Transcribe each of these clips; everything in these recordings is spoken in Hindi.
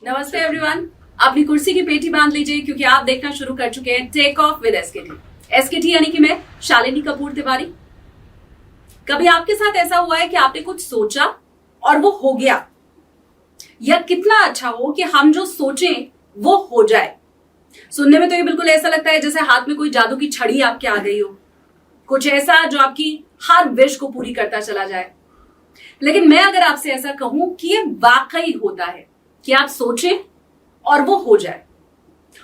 नमस्ते एवरीवन। अपनी कुर्सी की पेटी बांध लीजिए क्योंकि आप देखना शुरू कर चुके हैं take off with SKT. SKT यानी कि मैं शालिनी कपूर तिवारी। कभी आपके साथ ऐसा हुआ है कि आपने कुछ सोचा और वो हो गया, या कितना अच्छा हो कि हम जो सोचें वो हो जाए। सुनने में तो ये बिल्कुल ऐसा लगता है जैसे हाथ में कोई जादू की छड़ी आपके आ गई हो, कुछ ऐसा जो आपकी हर विश को पूरी करता चला जाए। लेकिन मैं अगर आपसे ऐसा कहूं कि ये वाकई होता है कि आप सोचें और वो हो जाए,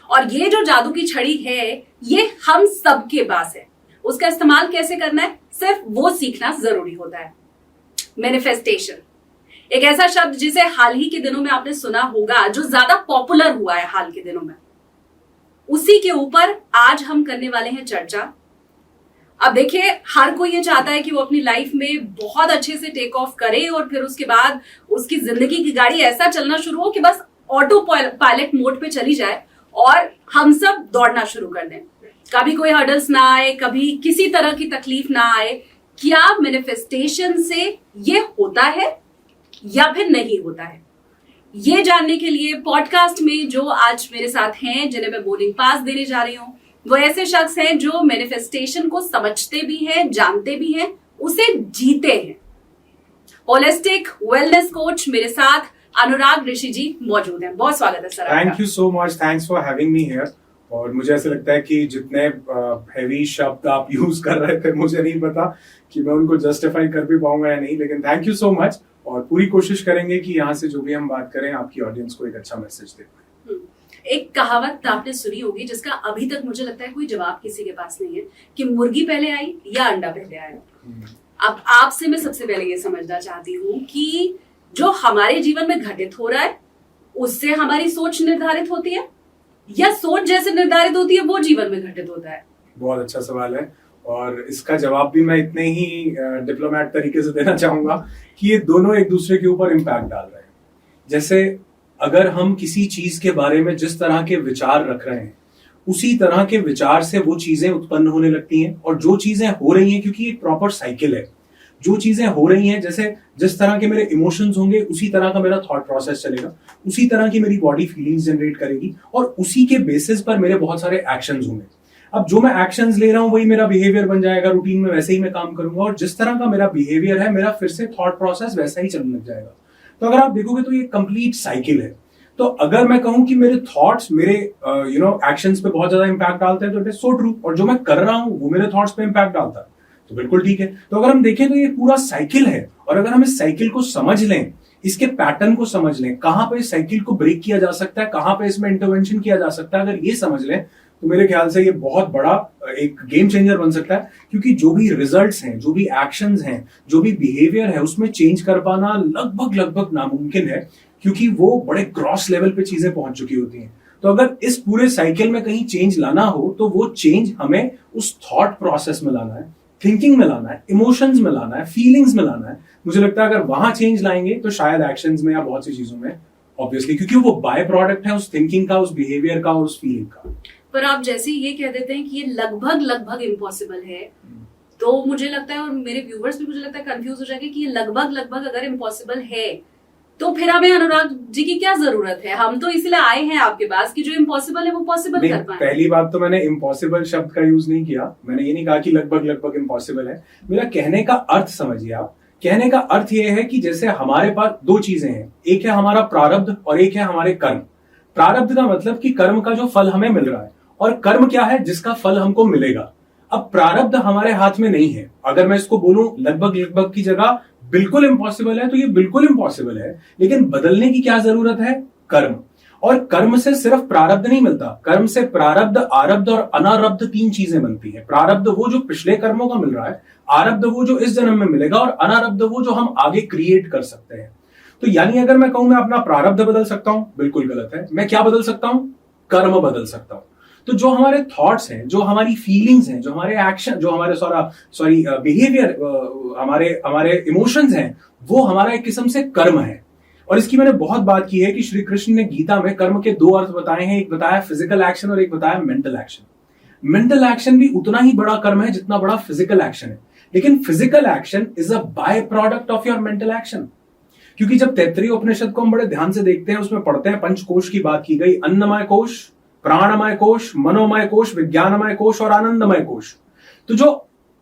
और ये जो जादू की छड़ी है ये हम सबके पास है। उसका इस्तेमाल कैसे करना है सिर्फ वो सीखना जरूरी होता है। मैनिफेस्टेशन एक ऐसा शब्द जिसे हाल ही के दिनों में आपने सुना होगा, जो ज्यादा पॉपुलर हुआ है हाल के दिनों में। उसी के ऊपर आज हम करने वाले हैं चर्चा। अब देखिए, हर कोई ये चाहता है कि वो अपनी लाइफ में बहुत अच्छे से टेक ऑफ करे और फिर उसके बाद उसकी जिंदगी की गाड़ी ऐसा चलना शुरू हो कि बस ऑटो पायलट मोड पे चली जाए और हम सब दौड़ना शुरू कर दें। कभी कोई हर्डल्स ना आए, कभी किसी तरह की तकलीफ ना आए। क्या मैनिफेस्टेशन से ये होता है या फिर नहीं होता है? ये जानने के लिए पॉडकास्ट में जो आज मेरे साथ हैं, जिन्हें मैं बोर्डिंग पास देने जा रही हूं, वो ऐसे शख्स हैं जो मैनिफेस्टेशन को समझते भी हैं, जानते भी हैं, उसे जीते हैं। होलिस्टिक वेलनेस कोच मेरे साथ अनुराग ऋषि जी मौजूद हैं। बहुत स्वागत है sir. Thank you so much, thanks for having me here. और मुझे ऐसा लगता है कि जितने हेवी शब्द आप यूज कर रहे थे, मुझे नहीं पता कि मैं उनको जस्टिफाई कर भी पाऊंगा या नहीं, लेकिन थैंक यू सो मच। और पूरी कोशिश करेंगे कि यहाँ से जो भी हम बात करें आपकी ऑडियंस को एक अच्छा मैसेज दे पाए। एक कहावत आपने सुनी होगी जिसका अभी तक मुझे लगता है कोई जवाब किसी के पास नहीं है, कि मुर्गी पहले आई या अंडा पहले आया। अब आपसे मैं सबसे पहले ये समझना चाहती हूँ कि जो हमारे जीवन में घटित हो रहा है उससे हमारी सोच निर्धारित होती है, या सोच जैसे निर्धारित होती है वो जीवन में घटित होता है? बहुत अच्छा सवाल है, और इसका जवाब भी मैं इतने ही डिप्लोमेट तरीके से देना चाहूंगा कि ये दोनों एक दूसरे के ऊपर इम्पैक्ट डाल रहे हैं। जैसे अगर हम किसी चीज के बारे में जिस तरह के विचार रख रहे हैं, उसी तरह के विचार से वो चीजें उत्पन्न होने लगती हैं। और जो चीजें हो रही हैं, क्योंकि एक प्रॉपर साइकिल है, जो चीजें हो रही हैं, जैसे जिस तरह के मेरे इमोशंस होंगे उसी तरह का मेरा थॉट प्रोसेस चलेगा, उसी तरह की मेरी बॉडी फीलिंग्स जनरेट करेगी, और उसी के बेसिस पर मेरे बहुत सारे एक्शंस होंगे। अब जो मैं एक्शंस ले रहा हूं वही मेरा बिहेवियर बन जाएगा, रूटीन में वैसे ही मैं काम करूंगा, और जिस तरह का मेरा बिहेवियर है मेरा फिर से थॉट प्रोसेस वैसा ही चलने लग जाएगा। तो अगर आप देखोगे तो ये कंप्लीट साइकिल है। तो अगर मैं कहूं कि मेरे थॉट्स मेरे एक्शंस पे बहुत ज्यादा इंपैक्ट डालते हैं, तो इट इज सो ट्रू। और जो मैं कर रहा हूं वो मेरे थॉट्स पे इंपैक्ट डालता है, तो बिल्कुल ठीक है। तो अगर हम देखें तो ये पूरा साइकिल है, और अगर हम इस साइकिल को समझ लें, इसके पैटर्न को समझ लें, कहां पे इस साइकिल को ब्रेक किया जा सकता है, कहां पे इसमें इंटरवेंशन किया जा सकता है, अगर ये समझ लें तो मेरे ख्याल से ये बहुत बड़ा एक गेम चेंजर बन सकता है। क्योंकि जो भी रिजल्ट्स हैं, जो भी एक्शंस हैं, जो भी बिहेवियर है, उसमें चेंज कर पाना लगभग नामुमकिन है, क्योंकि वो बड़े क्रॉस लेवल पे चीजें पहुंच चुकी होती हैं। तो अगर इस पूरे साइकिल में कहीं चेंज लाना हो तो वो चेंज हमें उस थॉट प्रोसेस में लाना है, थिंकिंग में लाना है, इमोशंस में लाना है, फीलिंग्स में लाना है। मुझे लगता है अगर वहां चेंज लाएंगे तो शायद एक्शंस में या बहुत सी चीजों में, ऑब्वियसली, क्योंकि वो बाय प्रोडक्ट है उस थिंकिंग का, उस बिहेवियर का और उस फीलिंग का। पर आप जैसे ये कह देते हैं कि ये लगभग इम्पॉसिबल है, तो मुझे लगता है, और मेरे व्यूवर्स भी मुझे लगता है कंफ्यूज हो जाएंगे कि ये लगभग अगर इम्पॉसिबल है तो फिर हमें अनुराग जी की क्या जरूरत है? हम तो इसलिए आए हैं आपके पास कि जो इम्पॉसिबल है वो पॉसिबल कर पाए। पहली बात तो मैंने इम्पॉसिबल शब्द का यूज नहीं किया, मैंने ये नहीं कहा कि लगभग इम्पॉसिबल है। मेरा कहने का अर्थ समझिए आप। कहने का अर्थ ये है कि जैसे हमारे पास दो चीजें हैं, एक है हमारा प्रारब्ध और एक है हमारे कर्म। प्रारब्ध का मतलब कि कर्म का जो फल हमें मिल रहा है, और कर्म क्या है? जिसका फल हमको मिलेगा। अब प्रारब्ध हमारे हाथ में नहीं है। अगर मैं इसको बोलूं लगभग की जगह बिल्कुल इम्पॉसिबल है, तो ये बिल्कुल इम्पॉसिबल है, लेकिन बदलने की क्या जरूरत है? कर्म। और कर्म से सिर्फ प्रारब्ध नहीं मिलता, कर्म से प्रारब्ध, आरब्ध और अनारब्ध तीन चीजें बनती है। प्रारब्ध वो जो पिछले कर्मों का मिल रहा है, आरब्ध वो जो इस जन्म में मिलेगा, और अनारब्ध वो जो हम आगे क्रिएट कर सकते हैं। तो यानी अगर मैं कहूं मैं अपना प्रारब्ध बदल सकता हूं, बिल्कुल गलत है। मैं क्या बदल सकता हूं? कर्म बदल सकता हूं। तो जो हमारे थॉट्स हैं, जो हमारी फीलिंग्स हैं, जो हमारे एक्शन, जो हमारे बिहेवियर, हमारे इमोशंस हैं, वो हमारा एक किस्म से कर्म है। और इसकी मैंने बहुत बात की है कि श्री कृष्ण ने गीता में कर्म के दो अर्थ बताए हैं। एक बताया फिजिकल एक्शन और एक बताया मेंटल एक्शन। मेंटल एक्शन भी उतना ही बड़ा कर्म है जितना बड़ा फिजिकल एक्शन है, लेकिन physical action is a by product of your mental action. क्योंकि जब तैत्तरीय उपनिषद को हम बड़े ध्यान से देखते हैं, उसमें पढ़ते हैं पंचकोश की बात की गई, अन्नमय कोश, प्राणमय कोश, मनोमय कोश, विज्ञानमय कोश और आनंदमय कोश। तो जो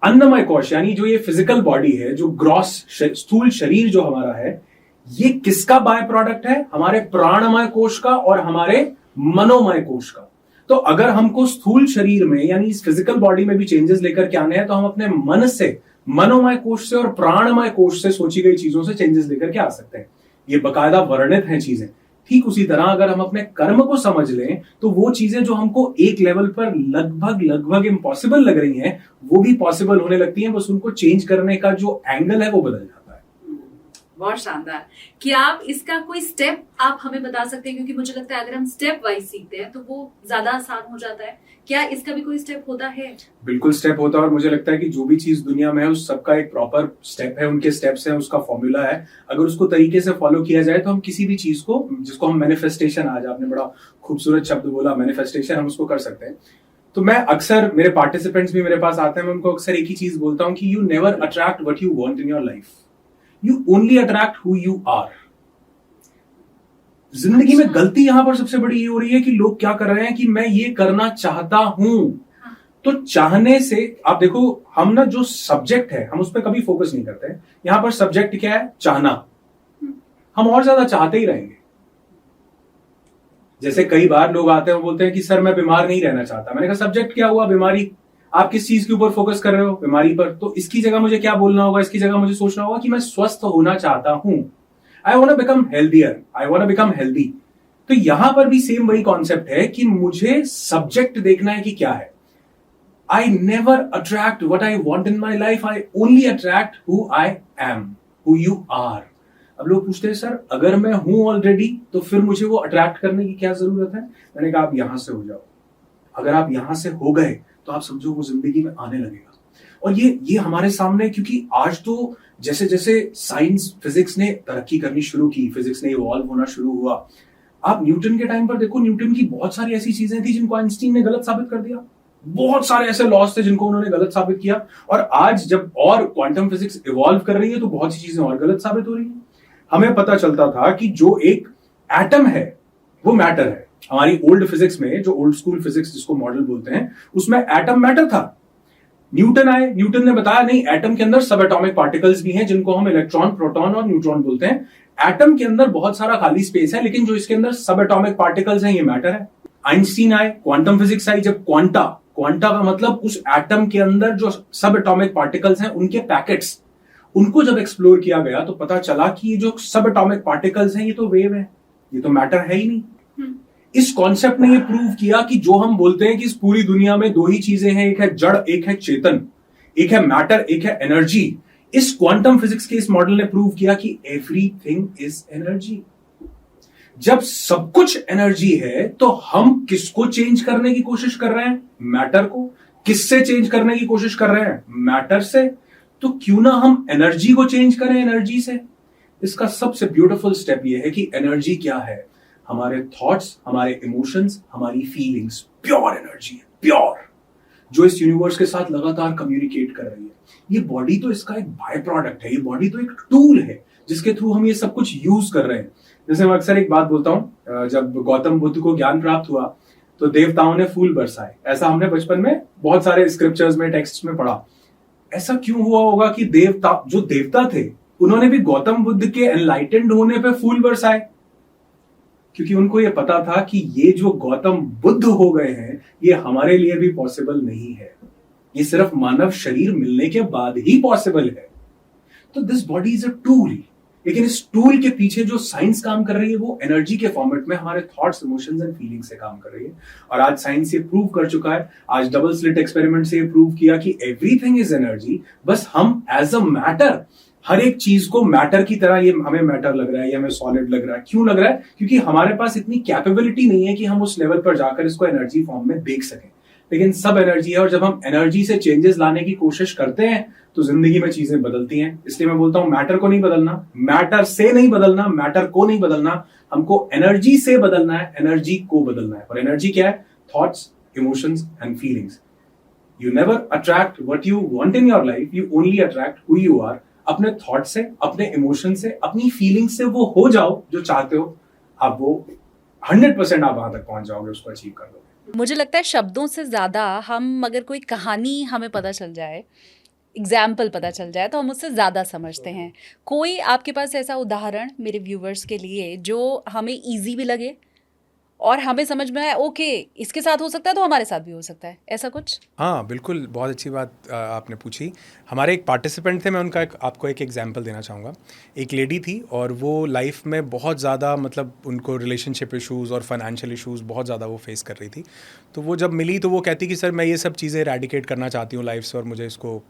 अन्नमय कोश यानी जो ये फिजिकल बॉडी है, जो ग्रॉस स्थूल शरीर जो हमारा है, ये किसका बाय प्रोडक्ट है? हमारे प्राणमय कोश का और हमारे मनोमय कोश का। तो अगर हमको स्थूल शरीर में यानी इस फिजिकल बॉडी में भी चेंजेस लेकर के आने हैं, तो हम अपने मन से, मनोमय कोश से और प्राणमय कोश से सोची गई चीजों से चेंजेस लेकर के आ सकते हैं। ये बकायदा वर्णित हैं चीजें। ठीक उसी तरह अगर हम अपने कर्म को समझ लें, तो वो चीजें जो हमको एक लेवल पर लगभग इम्पॉसिबल लग रही हैं, वो भी पॉसिबल होने लगती हैं। बस उनको चेंज करने का जो एंगल है वो बदल जाता है। बहुत शानदार। क्या आप इसका कोई स्टेप आप हमें बता सकते हैं? क्योंकि मुझे लगता है अगर हम स्टेप वाइज सीखते हैं तो वो ज्यादा आसान हो जाता है। क्या इसका भी कोई स्टेप होता है? बिल्कुल स्टेप होता है, और मुझे लगता है कि जो भी चीज दुनिया में है उस सबका एक प्रॉपर स्टेप है, उनके स्टेप्स हैं, उसका फॉर्मूला है। अगर उसको तरीके से फॉलो किया जाए तो हम किसी भी चीज को, जिसको हम मैनिफेस्टेशन, आज आपने बड़ा खूबसूरत शब्द बोला मैनिफेस्टेशन, हम उसको कर सकते हैं। तो मैं अक्सर, मेरे पार्टिसिपेंट्स भी मेरे पास आते हैं, मैं उनको अक्सर एक ही चीज बोलता हूं कि you never attract what you want in your life, you only attract who you are. जिंदगी में गलती यहां पर सबसे बड़ी ये हो रही है कि लोग क्या कर रहे हैं कि मैं ये करना चाहता हूं। तो चाहने से, आप देखो, हम ना जो सब्जेक्ट है हम उस पर कभी फोकस नहीं करते। यहां पर सब्जेक्ट क्या है? चाहना। हम और ज्यादा चाहते ही रहेंगे। जैसे कई बार लोग आते हैं, बोलते हैं कि सर मैं बीमार नहीं रहना चाहता। मैंने कहा सब्जेक्ट क्या हुआ? बीमारी। आप किस चीज के ऊपर फोकस कर रहे हो? बीमारी पर। तो इसकी जगह मुझे क्या बोलना होगा? इसकी जगह मुझे सोचना होगा कि मैं स्वस्थ होना चाहता हूं। I want to become healthier, I want to become healthy. तो यहां पर भी सेम वही कॉन्सेप्ट है कि मुझे सब्जेक्ट देखना है कि क्या है। I never attract what I want in my life, I only attract who I am, who you are. अब लोग पूछते हैं सर अगर मैं हूं ऑलरेडी तो फिर मुझे वो अट्रैक्ट करने की क्या जरूरत है? मैंने कहा आप यहां से हो जाओ। अगर आप यहां से हो गए तो आप समझो वो जिंदगी में आने लगेगा। और ये हमारे सामने, क्योंकि आज तो जैसे जैसे साइंस, फिजिक्स ने तरक्की करनी शुरू की, फिजिक्स ने इवॉल्व होना शुरू हुआ। आप न्यूटन के टाइम पर देखो, न्यूटन की बहुत सारी ऐसी चीजें थी जिनको आइंस्टीन ने गलत साबित कर दिया। बहुत सारे ऐसे लॉस थे जिनको उन्होंने गलत साबित किया। और आज जब और क्वांटम फिजिक्स इवॉल्व कर रही है तो बहुत सी चीजें और गलत साबित हो रही है। हमें पता चलता था कि जो एक एटम है वो मैटर है। हमारी ओल्ड फिजिक्स में, जो ओल्ड स्कूल फिजिक्स जिसको मॉडल बोलते हैं, उसमें एटम मैटर था। न्यूटन आए, न्यूटन ने बताया नहीं, एटम के अंदर सब एटॉमिक पार्टिकल्स भी हैं जिनको हम इलेक्ट्रॉन, प्रोटॉन और न्यूट्रॉन बोलते हैं। एटम के अंदर बहुत सारा खाली स्पेस है, लेकिन जो इसके अंदर सब एटॉमिक पार्टिकल्स हैं ये मैटर है। आइंस्टीन आए, क्वांटम फिजिक्स आई। जब क्वांटा का मतलब उस एटम के अंदर जो सब एटॉमिक पार्टिकल्स हैं उनके पैकेट्स, उनको जब एक्सप्लोर किया गया तो पता चला कि ये जो सब एटॉमिक पार्टिकल्स हैं ये तो वेव है, ये तो मैटर है ही नहीं। इस कॉन्सेप्ट ने ये प्रूव किया कि जो हम बोलते हैं कि इस पूरी दुनिया में दो ही चीजें हैं, एक है जड़, एक है चेतन, एक है मैटर, एक है एनर्जी। इस क्वांटम फिजिक्स के इस मॉडल ने प्रूव किया कि एवरीथिंग इज एनर्जी। जब सब कुछ एनर्जी है तो हम किसको चेंज करने की कोशिश कर रहे हैं? मैटर को। किससे चेंज करने की कोशिश कर रहे हैं? मैटर से। तो क्यों ना हम एनर्जी को चेंज करें एनर्जी से। इसका सबसे ब्यूटीफुल स्टेप यह है कि एनर्जी क्या है? हमारे थॉट्स, हमारे इमोशंस, हमारी फीलिंग्स प्योर एनर्जी है, प्योर, जो इस यूनिवर्स के साथ लगातार कम्युनिकेट कर रही है। ये बॉडी तो इसका एक बाय प्रोडक्ट है, ये बॉडी तो एक टूल है जिसके थ्रू हम ये सब कुछ यूज कर रहे हैं। जैसे मैं अक्सर एक बात बोलता हूं, जब गौतम बुद्ध को ज्ञान प्राप्त हुआ तो देवताओं ने फूल बरसाए। ऐसा हमने बचपन में बहुत सारे स्क्रिप्चर्स में, टेक्स्ट में पढ़ा। ऐसा क्यों हुआ होगा कि जो देवता थे उन्होंने भी गौतम बुद्ध के एनलाइटेंड होने पे फूल बरसाए? क्योंकि उनको ये पता था कि ये जो गौतम बुद्ध हो गए हैं ये हमारे लिए भी पॉसिबल नहीं है, ये सिर्फ मानव शरीर मिलने के बाद ही पॉसिबल है। तो this body is a tool, लेकिन इस टूल के पीछे जो साइंस काम कर रही है वो एनर्जी के फॉर्मेट में हमारे थॉट्स, इमोशंस एंड फीलिंग्स से काम कर रही है। और आज साइंस ये प्रूव कर चुका है, आज डबल स्लिट एक्सपेरिमेंट से ये प्रूव किया कि एवरीथिंग इज एनर्जी। बस हम एज अ मैटर, हर एक चीज को मैटर की तरह, ये हमें मैटर लग रहा है, ये हमें सॉलिड लग रहा है। क्यों लग रहा है? क्योंकि हमारे पास इतनी कैपेबिलिटी नहीं है कि हम उस लेवल पर जाकर इसको एनर्जी फॉर्म में देख सकें। लेकिन सब एनर्जी है, और जब हम एनर्जी से चेंजेस लाने की कोशिश करते हैं तो जिंदगी में चीजें बदलती हैं। इसलिए मैं बोलता हूं मैटर को नहीं बदलना, मैटर से नहीं बदलना, मैटर को नहीं बदलना, हमको एनर्जी से बदलना है, एनर्जी को बदलना है। और एनर्जी क्या है? Thoughts, emotions and feelings. You never attract what you want in your life, you only attract who you are. अपने थॉट से, अपने इमोशन से, अपनी फीलिंग से वो हो जाओ जो चाहते हो, आप वो 100% आप वहां तक पहुंच जाओगे, उसको अचीव कर लोगे। मुझे लगता है शब्दों से ज़्यादा हम अगर कोई कहानी हमें पता चल जाए, एग्जाम्पल पता चल जाए तो हम उससे ज़्यादा समझते हैं। कोई आपके पास ऐसा उदाहरण मेरे व्यूवर्स के लिए जो हमें इजी भी लगे और हमें समझ में आए, ओके इसके साथ हो सकता है तो हमारे साथ भी हो सकता है, ऐसा कुछ? हाँ बिल्कुल, बहुत अच्छी बात आपने पूछी। हमारे एक पार्टिसिपेंट थे, मैं उनका आपको एक एग्जांपल देना चाहूँगा। एक लेडी थी और वो लाइफ में बहुत ज़्यादा मतलब उनको रिलेशनशिप इश्यूज़ और फाइनेंशियल इश्यूज़ बहुत ज़्यादा वो फेस कर रही थी। तो वो जब मिली तो वो कहती कि सर मैं ये सब चीज़ें एरेडिकेट करना चाहती हूँ लाइफ से और मुझे इसको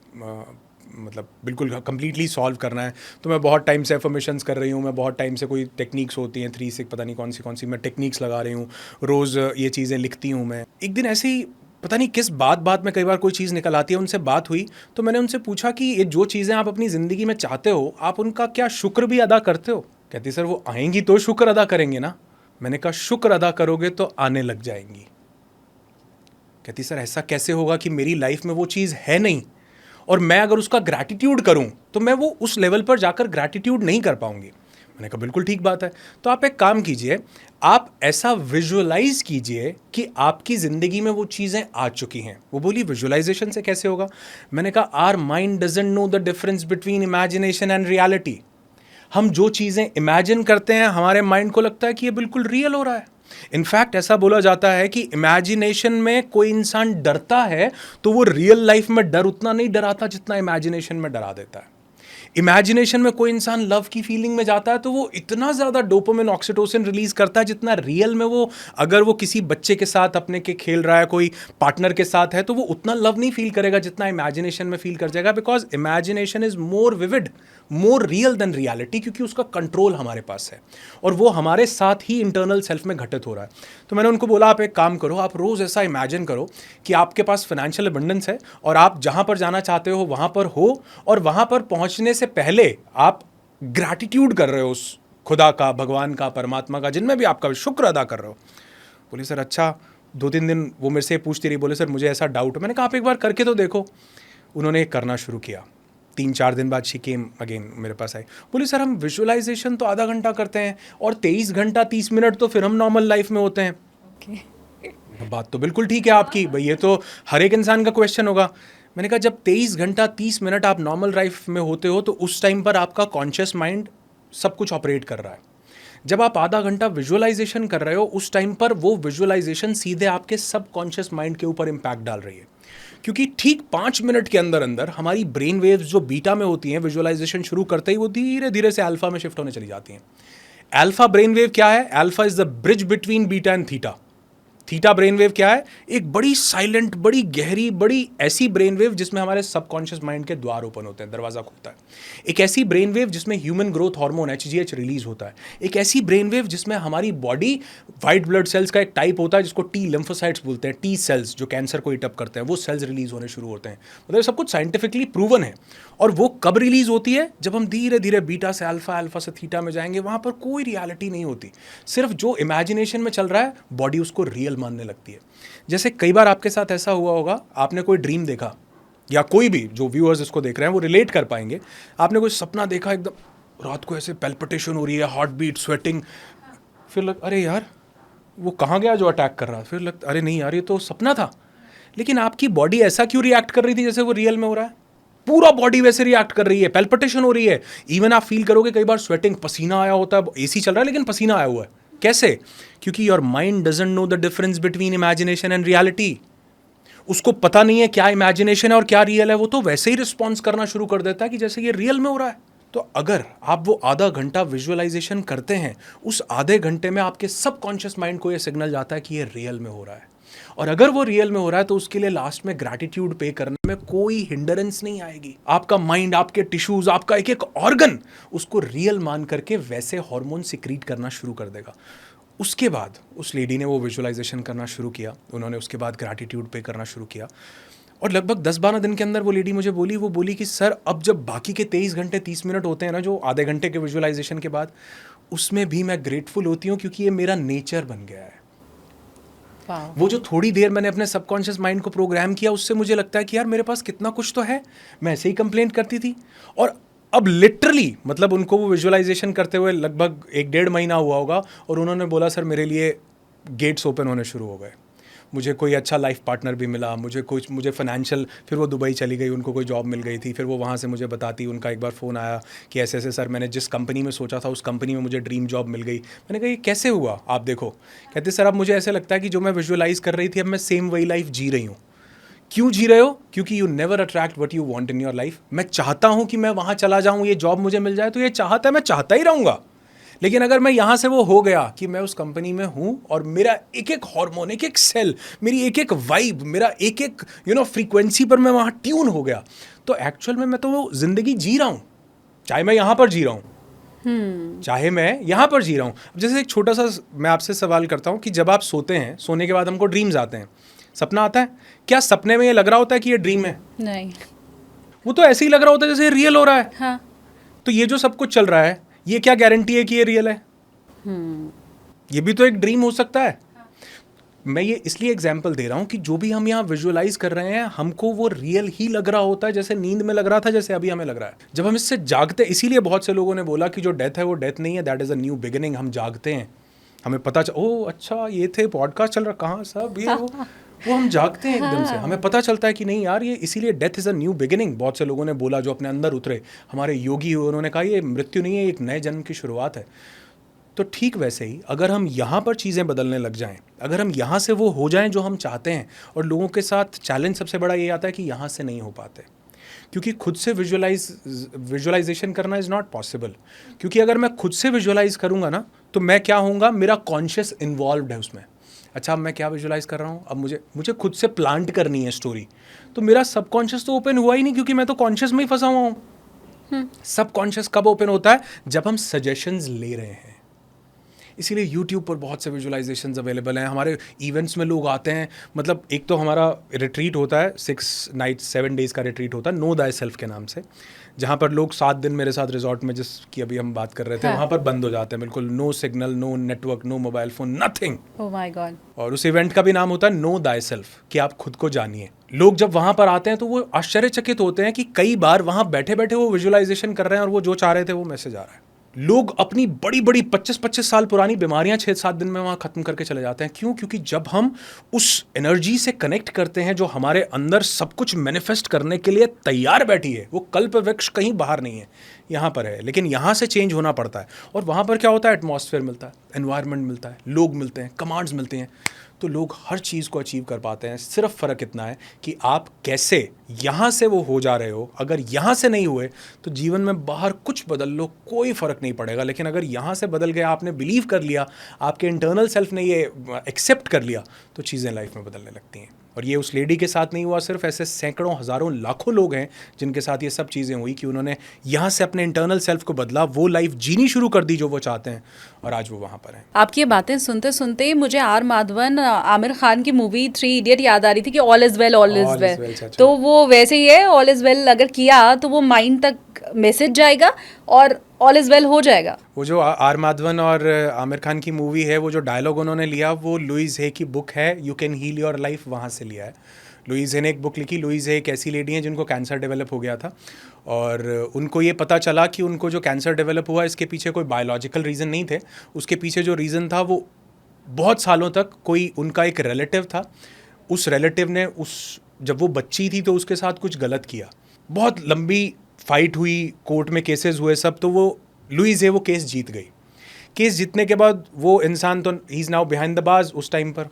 मतलब बिल्कुल कम्प्लीटली सॉल्व करना है। तो मैं बहुत टाइम से एफर्मेशंस कर रही हूँ, मैं बहुत टाइम से कोई टेक्निक्स होती हैं 3 6 पता नहीं कौन सी मैं टेक्निक्स लगा रही हूँ, रोज़ ये चीज़ें लिखती हूँ मैं। एक दिन ऐसे ही पता नहीं किस बात में कई बार कोई चीज़ निकल आती है, उनसे बात हुई तो मैंने उनसे पूछा कि ये जो चीज़ें आप अपनी ज़िंदगी में चाहते हो, आप उनका क्या शुक्र भी अदा करते हो? कहती सर वो आएंगी तो शुक्र अदा करेंगे ना। मैंने कहा शुक्र अदा करोगे तो आने लग जाएंगी। कहती सर ऐसा कैसे होगा कि मेरी लाइफ में वो चीज़ है नहीं और मैं अगर उसका ग्रैटिट्यूड करूं तो मैं वो उस लेवल पर जाकर ग्रैटिट्यूड नहीं कर पाऊंगी। मैंने कहा बिल्कुल ठीक बात है। तो आप एक काम कीजिए, आप ऐसा विजुअलाइज कीजिए कि आपकी ज़िंदगी में वो चीज़ें आ चुकी हैं। वो बोली विजुअलाइजेशन से कैसे होगा? मैंने कहा our mind doesn't know the difference between imagination and reality. हम जो चीज़ें इमेजिन करते हैं हमारे माइंड को लगता है कि ये बिल्कुल रियल हो रहा है। इनफैक्ट ऐसा बोला जाता है कि इमेजिनेशन में कोई इंसान डरता है तो वो रियल लाइफ में डर उतना नहीं डराता जितना इमेजिनेशन में डरा देता है। इमेजिनेशन में कोई इंसान लव की फीलिंग में जाता है तो वो इतना ज़्यादा डोपामिन ऑक्सीटोसिन रिलीज करता है जितना रियल में वो अगर वो किसी बच्चे के साथ अपने के खेल रहा है, कोई पार्टनर के साथ है, तो वो उतना लव नहीं फील करेगा जितना इमेजिनेशन में फील कर जाएगा। Because imagination is more vivid, more real than reality, क्योंकि उसका कंट्रोल हमारे पास है और वो हमारे साथ ही इंटरनल सेल्फ में घटित हो रहा है। तो मैंने उनको बोला आप एक काम करो, आप रोज़ ऐसा इमेजिन करो कि आपके पास फाइनेंशियल अबंडेंस है और आप जहाँ पर जाना चाहते हो वहाँ पर हो और वहाँ पर पहुँचने से पहले आप ग्रैटिट्यूड कर रहे हो उस खुदा का, भगवान का, परमात्मा का, जिनमें भी आपका शुक्र अदा कर रहे हो। बोले सर अच्छा। 2-3 दिन वो मेरे से पूछती रही, बोले सर मुझे ऐसा डाउट है। मैंने कहा आप एक बार करके तो देखो। उन्होंने करना शुरू किया। 3-4 दिन बाद शी केम अगेन मेरे पास आई, बोली सर हम विजुअलाइजेशन तो आधा घंटा करते हैं और 23 घंटा 30 मिनट तो फिर हम नॉर्मल लाइफ में होते हैं। बात तो बिल्कुल ठीक है आपकी भाई, ये तो हर एक इंसान का क्वेश्चन होगा। मैंने कहा जब 23 घंटा 30 मिनट आप नॉर्मल लाइफ में होते हो तो उस टाइम पर आपका कॉन्शियस माइंड सब कुछ ऑपरेट कर रहा है। जब आप आधा घंटा विजुअलाइजेशन कर रहे हो उस टाइम पर वो विजुअलाइजेशन सीधे आपके सबकॉन्शियस माइंड के ऊपर इम्पैक्ट डाल रही है, क्योंकि ठीक 5 मिनट के अंदर अंदर हमारी ब्रेन वेव्स जो बीटा में होती हैं विजुअलाइजेशन शुरू करते ही वो धीरे धीरे से अल्फा में शिफ्ट होने चली जाती हैं। अल्फा ब्रेन वेव क्या है? Alpha is the bridge between beta and theta. Theta brain wave क्या है? एक बड़ी साइलेंट, बड़ी गहरी, बड़ी ऐसी ब्रेन वेव जिसमें हमारे सबकॉन्शियस माइंड के द्वार ओपन होते हैं, दरवाजा खुलता है। एक ऐसी ब्रेन वेव जिसमें human growth hormone HGH release होता है। एक ऐसी ब्रेन वेव जिसमें हमारी बॉडी वाइट ब्लड सेल्स का एक टाइप होता है जिसको टी लिम्फोसाइट्स बोलते हैं, टी सेल्स जो कैंसर को इट अप करते हैं, वो सेल्स रिलीज होने शुरू होते हैं। मतलब सब कुछ साइंटिफिकली प्रूवन है। और वो कब रिलीज होती है? जब हम धीरे धीरे बीटा से अल्फा, अल्फा से थीटा में जाएंगे। वहां पर कोई रियलिटी नहीं होती, सिर्फ जो इमेजिनेशन में चल रहा है बॉडी उसको रियल मानने लगती है। जैसे कई बार आपके साथ ऐसा हुआ होगा, आपने कोई ड्रीम देखा, या कोई भी जो व्यूअर्स इसको देख रहे हैं वो रिलेट कर पाएंगे। आपने कोई सपना देखा, एकदम रात को ऐसे पैल्पिटेशन हो रही है, हार्ट बीट, स्वेटिंग, फिर अरे यार वो कहाँ गया जो अटैक कर रहा, फिर अरे नहीं यार ये तो सपना था। लेकिन आपकी बॉडी ऐसा क्यों रिएक्ट कर रही थी जैसे वो रियल में हो रहा है? पूरा बॉडी वैसे रिएक्ट कर रही है, पैल्पिटेशन हो रही है। इवन आप फील करोगे कई बार स्वेटिंग, पसीना आया होता है, AC चल रहा है लेकिन पसीना आया हुआ है। कैसे? क्योंकि your mind doesn't know the difference between imagination and reality. उसको पता नहीं है क्या इमेजिनेशन है और क्या रियल है, वो तो वैसे ही रिस्पॉन्स करना शुरू कर देता है कि जैसे ये रियल में हो रहा है। तो अगर आप वो आधा घंटा विजुअलाइजेशन करते हैं, उस आधे घंटे में आपके सबकॉन्शियस माइंड को ये सिग्नल जाता है कि ये रियल में हो रहा है। और अगर वो रियल में हो रहा है तो उसके लिए लास्ट में ग्रैटिट्यूड पे करने में कोई हिंडरेंस नहीं आएगी। आपका माइंड, आपके टिश्यूज, आपका एक एक ऑर्गन उसको रियल मान करके वैसे हार्मोन सिक्रीट करना शुरू कर देगा। उसके बाद उस लेडी ने वो विजुअलाइजेशन करना शुरू किया, उन्होंने उसके बाद ग्रैटिट्यूड पे करना शुरू किया और लगभग 10-12 दिन के अंदर वो लेडी मुझे बोली कि सर अब जब बाकी के 23 घंटे 30 मिनट होते हैं ना, जो आधे घंटे के विजुअलाइजेशन के बाद, उसमें भी मैं ग्रेटफुल होती हूँ क्योंकि ये मेरा नेचर बन गया है। वो जो थोड़ी देर मैंने अपने सबकॉन्शियस माइंड को प्रोग्राम किया, उससे मुझे लगता है कि यार मेरे पास कितना कुछ तो है। मैं ऐसे ही कंप्लेंट करती थी और अब लिटरली मतलब उनको वो विजुअलाइजेशन करते हुए लगभग 1-1.5 महीना हुआ होगा और उन्होंने बोला सर मेरे लिए गेट्स ओपन होने शुरू हो गए, मुझे कोई अच्छा लाइफ पार्टनर भी मिला, मुझे फाइनेंशियल, फिर वो दुबई चली गई, उनको कोई जॉब मिल गई थी, फिर वो वहाँ से मुझे बताती, उनका एक बार फ़ोन आया कि ऐसे ऐसे सर मैंने जिस कंपनी में सोचा था उस कंपनी में मुझे ड्रीम जॉब मिल गई। मैंने कहा ये कैसे हुआ, आप देखो। कहते सर अब मुझे ऐसे लगता है कि जो मैं विजुअलाइज़ कर रही थी अब मैं सेम वही लाइफ जी रही हूँ। क्यों जी रहे हो? क्योंकि you never attract what you want in your life. मैं चाहता हूँ कि मैं वहाँ चला जाऊँ, ये जॉब मुझे मिल जाए, तो ये चाहता है, मैं चाहता ही रहूँगा। लेकिन अगर मैं यहाँ से वो हो गया कि मैं उस कंपनी में हूँ और मेरा एक एक हार्मोन, एक एक सेल, मेरी एक एक वाइब, मेरा एक एक फ्रीक्वेंसी पर मैं वहाँ ट्यून हो गया, तो एक्चुअल में मैं तो वो ज़िंदगी जी रहा हूँ, चाहे मैं यहाँ पर जी रहा हूँ, चाहे मैं यहाँ पर जी रहा हूँ। अब जैसे एक छोटा सा मैं आपसे सवाल करता हूँ कि जब आप सोते हैं, सोने के बाद हमको ड्रीम्स आते हैं, सपना आता है, क्या सपने में ये लग रहा होता है कि ये ड्रीम है? नहीं, वो तो ऐसे ही लग रहा होता है जैसे रियल हो रहा है। हाँ, तो ये जो सब कुछ चल रहा है, ये क्या गारंटी है कि ये रियल है? ये भी तो एक ड्रीम हो सकता है। मैं ये इसलिए एग्जाम्पल दे रहा हूँ कि जो भी हम यहाँ विजुअलाइज कर रहे हैं हमको वो रियल ही लग रहा होता है, जैसे नींद में लग रहा था, जैसे अभी हमें लग रहा है। जब हम इससे जागते, इसीलिए बहुत से लोगों ने बोला कि जो डेथ है वो डेथ नहीं है, that is a new beginning. हम जागते हैं, हमें पता ओह अच्छा ये थे पॉडकास्ट चल रहा, कहाँ सब ये वो हम जागते हैं एकदम से, हमें पता चलता है कि नहीं यार ये, इसीलिए death is a new beginning. बहुत से लोगों ने बोला जो अपने अंदर उतरे, हमारे योगी हुए, उन्होंने कहा ये मृत्यु नहीं है, एक नए जन्म की शुरुआत है। तो ठीक वैसे ही अगर हम यहाँ पर चीज़ें बदलने लग जाएं, अगर हम यहाँ से वो हो जाएं जो हम चाहते हैं, और लोगों के साथ चैलेंज सबसे बड़ा ये आता है कि यहाँ से नहीं हो पाते, क्योंकि खुद से विजुअलाइजेशन करना इज़ नॉट पॉसिबल। क्योंकि अगर मैं खुद से विजुअलाइज करूँगा ना, तो मैं क्या होऊंगा, मेरा कॉन्शियस इन्वॉल्व है उसमें। अच्छा अब मैं क्या विजुअलाइज कर रहा हूँ, अब मुझे खुद से प्लांट करनी है स्टोरी, तो मेरा सबकॉन्शियस तो ओपन हुआ ही नहीं, क्योंकि मैं तो कॉन्शियस में ही फंसा हुआ हूँ। सबकॉन्शियस कब ओपन होता है? जब हम सजेशंस ले रहे हैं। इसीलिए YouTube पर बहुत से विजुअलाइजेशंस अवेलेबल हैं। हमारे इवेंट्स में लोग आते हैं, मतलब एक तो हमारा रिट्रीट होता है, 6 नाइट 7 डेज़ का रिट्रीट होता है, नो दाई सेल्फ के नाम से, जहाँ पर लोग 7 दिन मेरे साथ रिजॉर्ट में, जिसकी अभी हम बात कर रहे थे, हाँ। वहाँ पर बंद हो जाते हैं, बिल्कुल no signal, no network, no mobile phone, nothing. Oh my God. और उस इवेंट का भी नाम होता है नो दाई सेल्फ, कि आप खुद को जानिए। लोग जब वहाँ पर आते हैं तो वो आश्चर्यचकित होते हैं कि कई बार वहाँ बैठे बैठे वो विजुअलाइजेशन कर रहे हैं और वो जो चाह रहे थे वो मैसेज आ रहा है। लोग अपनी बड़ी बड़ी 25-25 साल पुरानी बीमारियां 6-7 दिन में वहाँ ख़त्म करके चले जाते हैं। क्यों? क्योंकि जब हम उस एनर्जी से कनेक्ट करते हैं जो हमारे अंदर सब कुछ मैनिफेस्ट करने के लिए तैयार बैठी है, वो कल्प वृक्ष कहीं बाहर नहीं है, यहाँ पर है, लेकिन यहाँ से चेंज होना पड़ता है। और वहाँ पर क्या होता है? एटमॉस्फेयर मिलता है, एनवायरनमेंट मिलता है, लोग मिलते हैं, कमांड्स मिलते हैं, तो लोग हर चीज़ को अचीव कर पाते हैं। सिर्फ फ़र्क इतना है कि आप कैसे यहाँ से वो हो जा रहे हो। अगर यहाँ से नहीं हुए तो जीवन में बाहर कुछ बदल लो, कोई फ़र्क नहीं पड़ेगा। लेकिन अगर यहाँ से बदल गया, आपने बिलीव कर लिया, आपके इंटरनल सेल्फ ने ये एक्सेप्ट कर लिया, तो चीज़ें लाइफ में बदलने लगती हैं। और ये उस लेडी के साथ नहीं हुआ, सिर्फ ऐसे सैकड़ों, हज़ारों, लाखों लोग हैं जिनके साथ ये सब चीज़ें हुई कि उन्होंने यहाँ से अपने इंटरनल सेल्फ को बदला, वो लाइफ जीनी शुरू कर दी जो वो चाहते हैं, और आज वो वहाँ पर हैं। आपकी ये बातें सुनते सुनते मुझे आर माधवन, आमिर खान की मूवी 3 इडियट याद आ रही थी कि all is well, all is well. तो वो वैसे ही है, ऑल इज वेल अगर किया तो वो माइंड तक मैसेज जाएगा और ऑल इज वेल हो जाएगा। वो जो आर माधवन और आमिर खान की मूवी है, वो जो डायलॉग उन्होंने लिया वो लुइस हे की बुक है you can heal your life, वहाँ से लिया है। लुइस हे ने एक बुक लिखी। लुइस हे एक ऐसी लेडी हैं जिनको कैंसर डेवलप हो गया था, और उनको ये पता चला कि उनको जो कैंसर डेवलप हुआ इसके पीछे कोई बायोलॉजिकल रीज़न नहीं थे। उसके पीछे जो रीज़न था वो बहुत सालों तक कोई उनका एक रिलेटिव था, उस रिलेटिव ने जब वो बच्ची थी तो उसके साथ कुछ गलत किया। बहुत लंबी फाइट हुई, कोर्ट में केसेस हुए सब, तो वो लुइस हे वो केस जीत गई। केस जीतने के बाद वो इंसान तो he is now behind the bars उस टाइम पर,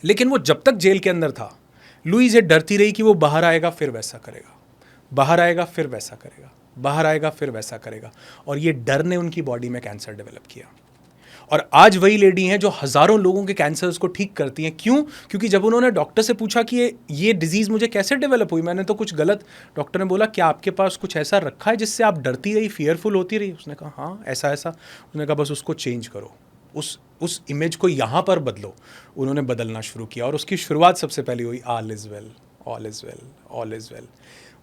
लेकिन वो जब तक जेल के अंदर था, लुइस हे डरती रही कि वो बाहर आएगा फिर वैसा करेगा, बाहर आएगा फिर वैसा करेगा, बाहर आएगा फिर वैसा करेगा, और ये डर ने उनकी बॉडी में कैंसर डेवलप किया। और आज वही लेडी हैं जो हज़ारों लोगों के कैंसर्स को ठीक करती हैं। क्यों? क्योंकि जब उन्होंने डॉक्टर से पूछा कि ये डिजीज़ मुझे कैसे डेवलप हुई, मैंने तो कुछ गलत, डॉक्टर ने बोला क्या आपके पास कुछ ऐसा रखा है जिससे आप डरती रही, फियरफुल होती रही? उसने कहा हाँ ऐसा ऐसा। उसने कहा बस उसको चेंज करो, उस इमेज को यहाँ पर बदलो। उन्होंने बदलना शुरू किया और उसकी शुरुआत सबसे पहले हुई all is well, all is well, all is well.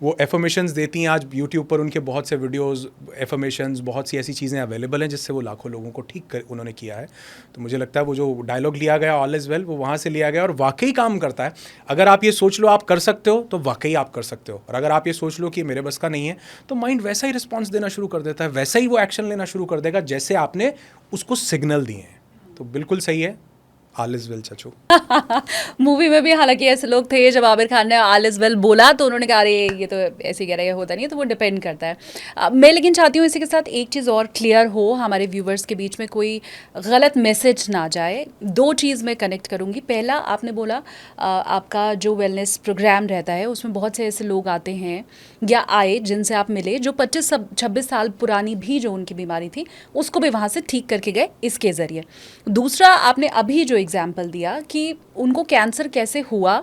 वो एफर्मेशंस देती हैं। आज यूट्यूब पर उनके बहुत से वीडियोस, एफर्मेशंस, बहुत सी ऐसी चीज़ें अवेलेबल हैं जिससे वो लाखों लोगों को ठीक कर उन्होंने किया है। तो मुझे लगता है वो जो डायलॉग लिया गया ऑल इज़ वेल, वो वहाँ से लिया गया और वाकई काम करता है। अगर आप ये सोच लो आप कर सकते हो तो वाकई आप कर सकते हो, और अगर आप ये सोच लो कि मेरे बस का नहीं है तो माइंड वैसा ही रिस्पॉन्स देना शुरू कर देता है, वैसा ही वो एक्शन लेना शुरू कर देगा जैसे आपने उसको सिग्नल दिए हैं। तो बिल्कुल सही है, ऑल इज़ वेल चचू। मूवी में भी हालांकि ऐसे लोग थे, जब आमिर खान ने ऑल इज वेल बोला तो उन्होंने कहा अरे ये तो ऐसे कह रहा है, होता नहीं है, तो वो डिपेंड करता है। मैं लेकिन चाहती हूँ इसी के साथ एक चीज़ और क्लियर हो, हमारे व्यूवर्स के बीच में कोई गलत मैसेज ना जाए। दो चीज़ मैं कनेक्ट करूँगी। पहला, आपने बोला आपका जो वेलनेस प्रोग्राम रहता है उसमें बहुत से ऐसे लोग आते हैं या आए जिनसे आप मिले जो 25-26 साल पुरानी भी जो उनकी बीमारी थी उसको भी वहाँ से ठीक करके गए इसके ज़रिए। दूसरा, आपने अभी जो एग्जाम्पल दिया कि उनको कैंसर कैसे हुआ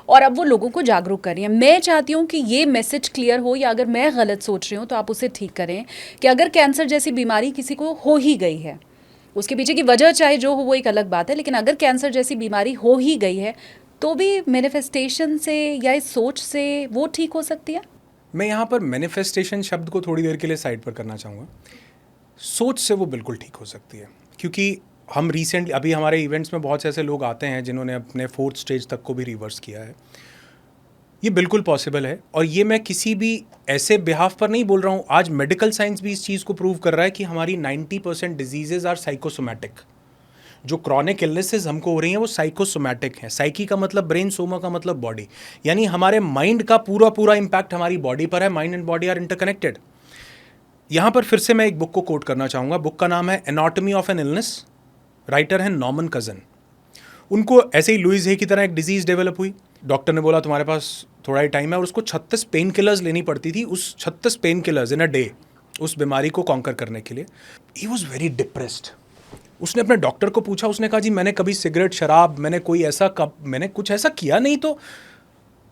और अब वो लोगों को जागरूक कर रही हैं। मैं चाहती हूँ कि ये मैसेज क्लियर हो, या अगर मैं गलत सोच रही हूँ तो आप उसे ठीक करें, कि अगर कैंसर जैसी बीमारी किसी को हो ही गई है, उसके पीछे की वजह चाहे जो हो वो एक अलग बात है, लेकिन अगर कैंसर जैसी बीमारी हो ही गई है तो भी मैनिफेस्टेशन से या इस सोच से वो ठीक हो सकती है। मैं यहाँ पर मैनिफेस्टेशन शब्द को थोड़ी देर के लिए साइड पर करना चाहूँगा। सोच से वो बिल्कुल ठीक हो सकती है, क्योंकि हम रिसेंटली अभी हमारे इवेंट्स में बहुत से ऐसे लोग आते हैं जिन्होंने अपने 4th स्टेज तक को भी रिवर्स किया है। ये बिल्कुल पॉसिबल है, और ये मैं किसी भी ऐसे बिहाफ पर नहीं बोल रहा हूँ। आज मेडिकल साइंस भी इस चीज़ को प्रूव कर रहा है कि हमारी 90% डिजीजेज आर साइकोसोमैटिक। जो क्रॉनिक इलनेसेस हमको हो रही हैं वो साइकोसोमैटिक हैं। साइकी का मतलब ब्रेन, सोमा का मतलब बॉडी, यानी हमारे माइंड का पूरा इम्पैक्ट हमारी बॉडी पर है। Mind and body are interconnected. यहाँ पर फिर से मैं एक बुक को कोट करना चाहूँगा। बुक का नाम है anatomy of an illness, writer है नॉर्मन कजन। उनको ऐसे ही लुइस हे की तरह एक डिजीज़ डेवलप हुई। डॉक्टर ने बोला तुम्हारे पास थोड़ा ही टाइम है, और उसको 36 पेन किलर्स लेनी पड़ती थी। उस 36 pain killers in a day उस बीमारी को कॉन्कर करने के लिए। He was very depressed. उसने अपने डॉक्टर को पूछा, उसने कहा जी मैंने कभी सिगरेट, शराब, मैंने कुछ ऐसा किया नहीं। तो